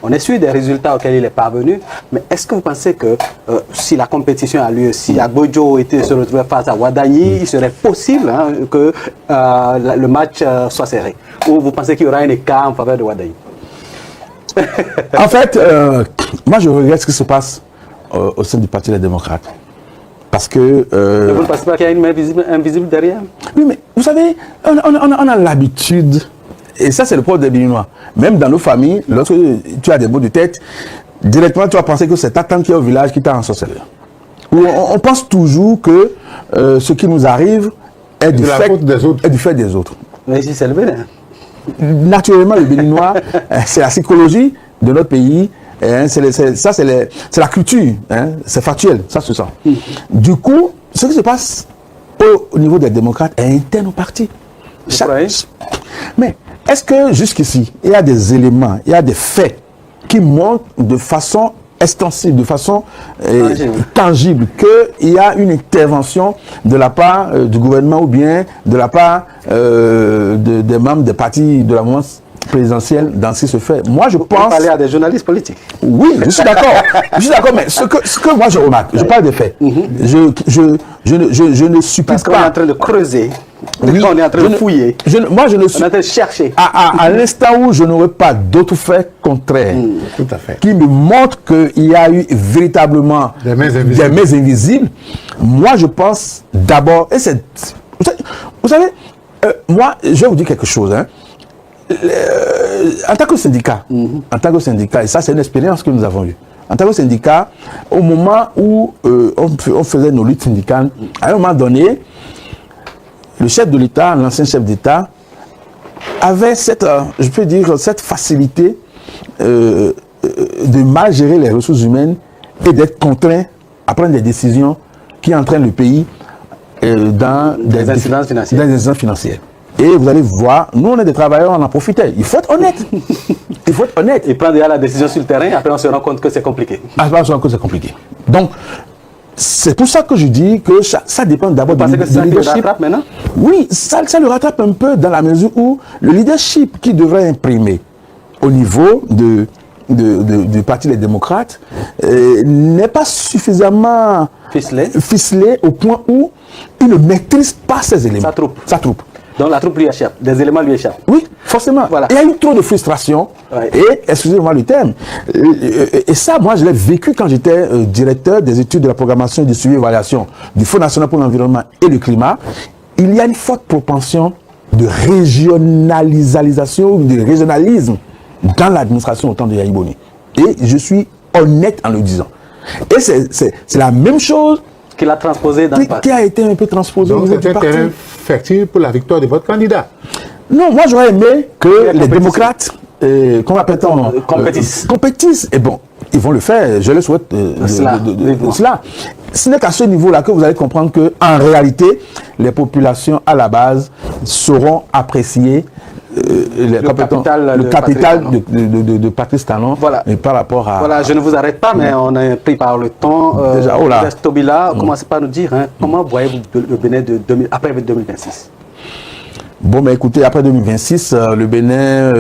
On est sûr des résultats auxquels il est parvenu, mais est-ce que vous pensez que si la compétition a lieu, si Agbojo se retrouvait face à Ouadagni, il serait possible que le match soit serré? Ou vous pensez qu'il y aura un écart en faveur de Ouadagni? En fait, moi je regrette ce qui se passe au sein du Parti des démocrates. Parce que... vous ne pensez pas qu'il y a une main invisible derrière? Oui, mais vous savez, on a l'habitude, et ça c'est le problème des Béninois, même dans nos familles, lorsque tu as des maux de tête, directement tu vas penser que c'est ta tante qui est au village qui t'a ensorcelé. On pense toujours que ce qui nous arrive est du fait des autres. Mais ici c'est le Bénin. Naturellement, le Béninois, c'est la psychologie de notre pays. C'est la culture, c'est factuel, ça se sent. Du coup, ce qui se passe au niveau des démocrates est interne au parti. Mais est-ce que jusqu'ici, il y a des éléments, il y a des faits qui montrent de façon extensive, de façon tangible, qu'il y a une intervention de la part du gouvernement ou bien de la part des membres des partis de la mouvance présidentielle dans ce qui se fait? Moi, je pense... Vous parlez à des journalistes politiques. Oui, je suis d'accord. Je suis d'accord, mais ce que moi je remarque, je parle des faits. Je ne supplie pas... Parce qu'on est en train de creuser. Oui, on est en train de fouiller. Moi, je ne suis... On est en train de chercher. À l'instant où je n'aurai pas d'autres faits contraires tout à fait, qui me montrent qu'il y a eu véritablement des mains invisibles, moi, je pense d'abord... Vous savez, moi, je vais vous dire quelque chose, en tant que syndicat, et ça c'est une expérience que nous avons eue, en tant que syndicat, au moment où on faisait nos luttes syndicales, à un moment donné, le chef de l'État, l'ancien chef d'État, avait cette facilité de mal gérer les ressources humaines et d'être contraint à prendre des décisions qui entraînent le pays dans des incidences financières. Et vous allez voir, nous on est des travailleurs, on en profitait. Il faut être honnête. Il faut être honnête. Et prendre déjà la décision sur le terrain, après on se rend compte que c'est compliqué. Après on se rend compte que c'est compliqué. Donc, c'est pour ça que je dis que ça dépend d'abord du leadership. Le rattrape maintenant? Oui, ça le rattrape un peu dans la mesure où le leadership qui devrait imprimer au niveau du Parti des démocrates n'est pas suffisamment ficelé au point où il ne maîtrise pas ces éléments. Sa troupe. Donc la troupe lui échappe, des éléments lui échappent. Oui, forcément. Voilà. Il y a eu trop de frustration. Ouais. Et, excusez-moi le terme, et ça, moi, je l'ai vécu quand j'étais directeur des études de la programmation et du suivi et évaluation du Fonds national pour l'environnement et le climat. Il y a une forte propension de régionalisation, de régionalisme dans l'administration au temps de Yahya Boni. Et je suis honnête en le disant. Et c'est la même chose qu'il a transposé dans le parti. Qui a été un peu transposé au niveau du parti. C'était un fertile pour la victoire de votre candidat. Non, moi j'aurais aimé que les démocrates, comment appelle-t-on, compétissent. Et bon, ils vont le faire, je le souhaite cela. Ce n'est qu'à ce niveau-là que vous allez comprendre qu'en réalité, les populations à la base sauront apprécier le capital de Patrice Talon, voilà. Par rapport à... Voilà, je ne vous arrête pas, mais on est pris par le temps. Tobila, commencez par nous dire, comment voyez-vous le Bénin après 2026? Bon, mais écoutez, après 2026, le Bénin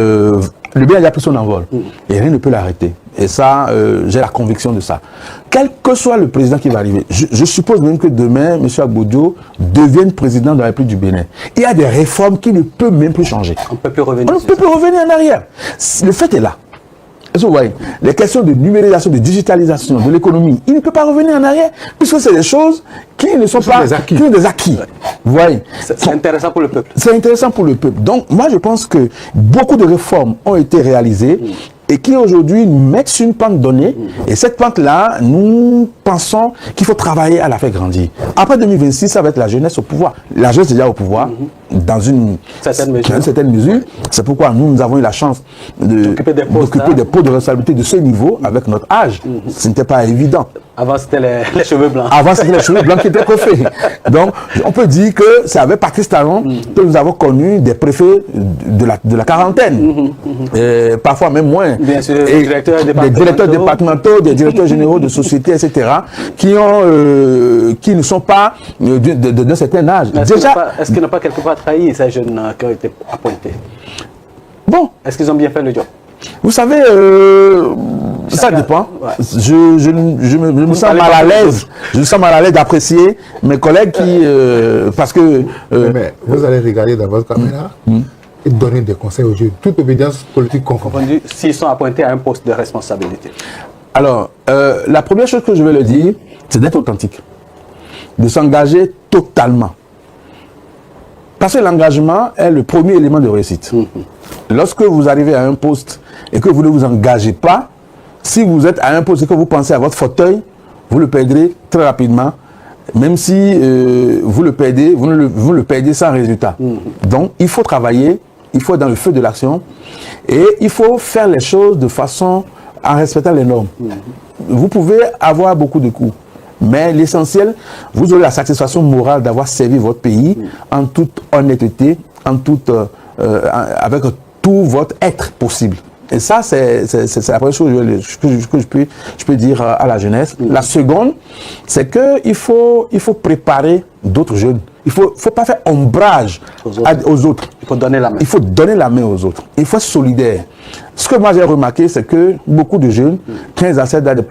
a pris son envol. Et rien ne peut l'arrêter. Et ça, j'ai la conviction de ça. Quel que soit le président qui va arriver, je suppose même que demain, M. Agbojo devienne président de la République du Bénin. Il y a des réformes qui ne peuvent même plus changer. On ne peut plus revenir. On ne peut plus revenir en arrière. Le fait est là. Vous voyez, les questions de numérisation, de digitalisation, de l'économie, il ne peut pas revenir en arrière, puisque c'est des choses qui ne sont pas des acquis. Vous voyez, c'est intéressant pour le peuple. C'est intéressant pour le peuple. Donc, moi, je pense que beaucoup de réformes ont été réalisées et qui aujourd'hui nous mettent sur une pente donnée. Et cette pente-là, nous pensons qu'il faut travailler à la faire grandir. Après 2026, ça va être la jeunesse au pouvoir. La jeunesse est déjà au pouvoir dans une certaine mesure. C'est pourquoi nous avons eu la chance d'occuper des postes de responsabilité de ce niveau avec notre âge. Ce n'était pas évident. Avant, c'était les cheveux blancs. Avant, c'était les cheveux blancs qui étaient coiffés. Donc, on peut dire que c'est avec Patrice Talon que nous avons connu des préfets de la quarantaine. Parfois même moins. Bien sûr, des directeurs départementaux, des directeurs généraux de sociétés, etc., qui ne sont pas d'un certain âge. Est-ce qu'ils n'ont pas quelque part trahi ces jeunes qui ont été appointés? Bon. Est-ce qu'ils ont bien fait le job? Vous savez, ça dépend. Ouais. Je me sens mal à l'aise. Je me sens mal à l'aise d'apprécier mes collègues qui, parce que Mais vous allez regarder dans votre caméra et donner des conseils aux jeunes, toute obédience politique confondue. S'ils sont appointés à un poste de responsabilité. alors, la première chose que je vais leur dire, c'est d'être authentique, de s'engager totalement. Parce que l'engagement est le premier élément de réussite. Lorsque vous arrivez à un poste et que vous ne vous engagez pas, si vous êtes à un poste et que vous pensez à votre fauteuil, vous le perdrez très rapidement. Même si vous le perdez, vous le perdez sans résultat. Donc, il faut travailler, il faut être dans le feu de l'action et il faut faire les choses de façon en respectant les normes. Vous pouvez avoir beaucoup de coups, mais l'essentiel, vous aurez la satisfaction morale d'avoir servi votre pays en toute honnêteté, avec tout votre être possible. Et ça, c'est la première chose que je peux dire à la jeunesse. La seconde, c'est qu'il faut préparer d'autres jeunes. Il ne faut pas faire ombrage aux autres. Il faut donner la main. Il faut donner la main aux autres. Il faut être solidaire. Ce que moi j'ai remarqué, c'est que beaucoup de jeunes, quand ils accèdent à des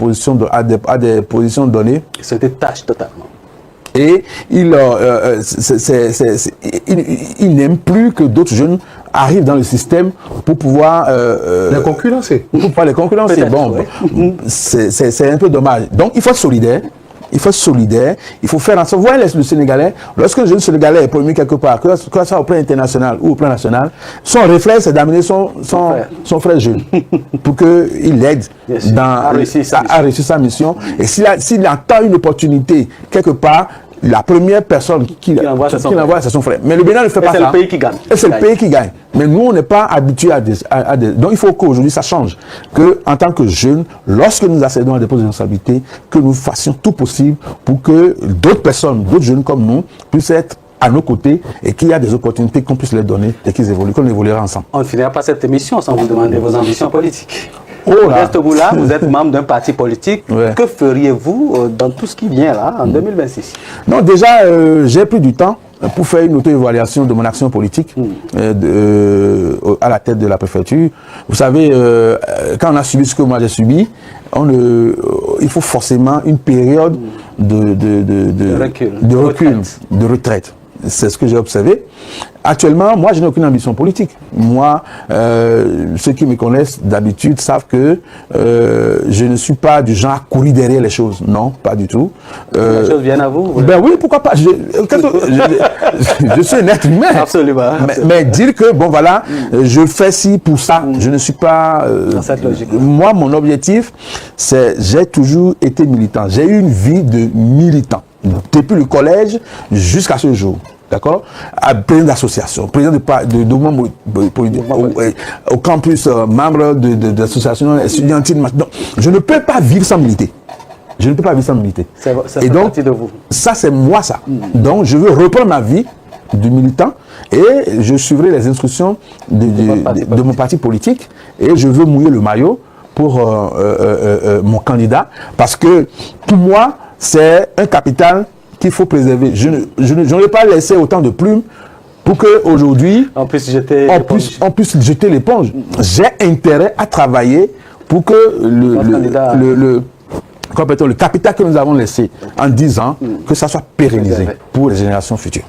positions données, Ils se détachent totalement. et ils n'aiment plus que d'autres jeunes arrivent dans le système pour pouvoir Les concurrencer. pour pouvoir les concurrencer. Peut-être, Bon, oui. c'est un peu dommage. Donc il faut être solidaire. Il faut être solidaire, il faut faire en sorte. Vous voyez le Sénégalais, lorsque le jeune Sénégalais est promu quelque part, que ce soit au plan international ou au plan national, son réflexe c'est d'amener son frère jeune pour qu'il l'aide à réussir sa mission. Et s'il entend une opportunité quelque part, la première personne qui l'envoie, c'est son frère. Mais le Bénin ne fait pas ça. C'est le pays qui gagne. Et c'est le pays qui gagne. Mais nous, on n'est pas habitués à des... Donc, il faut qu'aujourd'hui, ça change. En tant que jeunes, lorsque nous accédons à des postes de responsabilité, que nous fassions tout possible pour que d'autres personnes, d'autres jeunes comme nous, puissent être à nos côtés et qu'il y a des opportunités qu'on puisse leur donner et qu'ils évoluent, qu'on évoluera ensemble. On ne finira pas cette émission sans vous demander vos ambitions politiques. Oh là. Restez-vous là, vous êtes membre d'un parti politique. Ouais. Que feriez-vous dans tout ce qui vient là, en 2026? Non, déjà, j'ai pris du temps pour faire une auto-évaluation de mon action politique à la tête de la préfecture. Vous savez, quand on a subi ce que moi j'ai subi, il faut forcément une période de recul, de retraite. C'est ce que j'ai observé. Actuellement, moi, je n'ai aucune ambition politique. Moi, ceux qui me connaissent d'habitude savent que je ne suis pas du genre à courir derrière les choses. Non, pas du tout. Les choses viennent à vous? Ben oui, pourquoi pas. Je suis un être humain. Absolument. Mais dire que, bon voilà, je fais ci pour ça, je ne suis pas... dans cette logique. Moi, mon objectif, c'est... J'ai toujours été militant. J'ai eu une vie de militant. Depuis le collège jusqu'à ce jour. D'accord? Président d'association, président de mouvement politique, au campus, membre d'association étudiantine. Donc, je ne peux pas vivre sans militer. Je ne peux pas vivre sans militer. Et donc, partie de vous. Ça, c'est moi, ça. Donc, je veux reprendre ma vie de militant et je suivrai les instructions de mon parti politique et je veux mouiller le maillot pour mon candidat parce que, pour moi, c'est un capital qu'il faut préserver. Je ne vais pas laisser autant de plumes pour qu'aujourd'hui, on puisse jeter l'éponge. J'ai intérêt à travailler pour que le capital que nous avons laissé en 10 ans, que ça soit pérennisé pour les générations futures.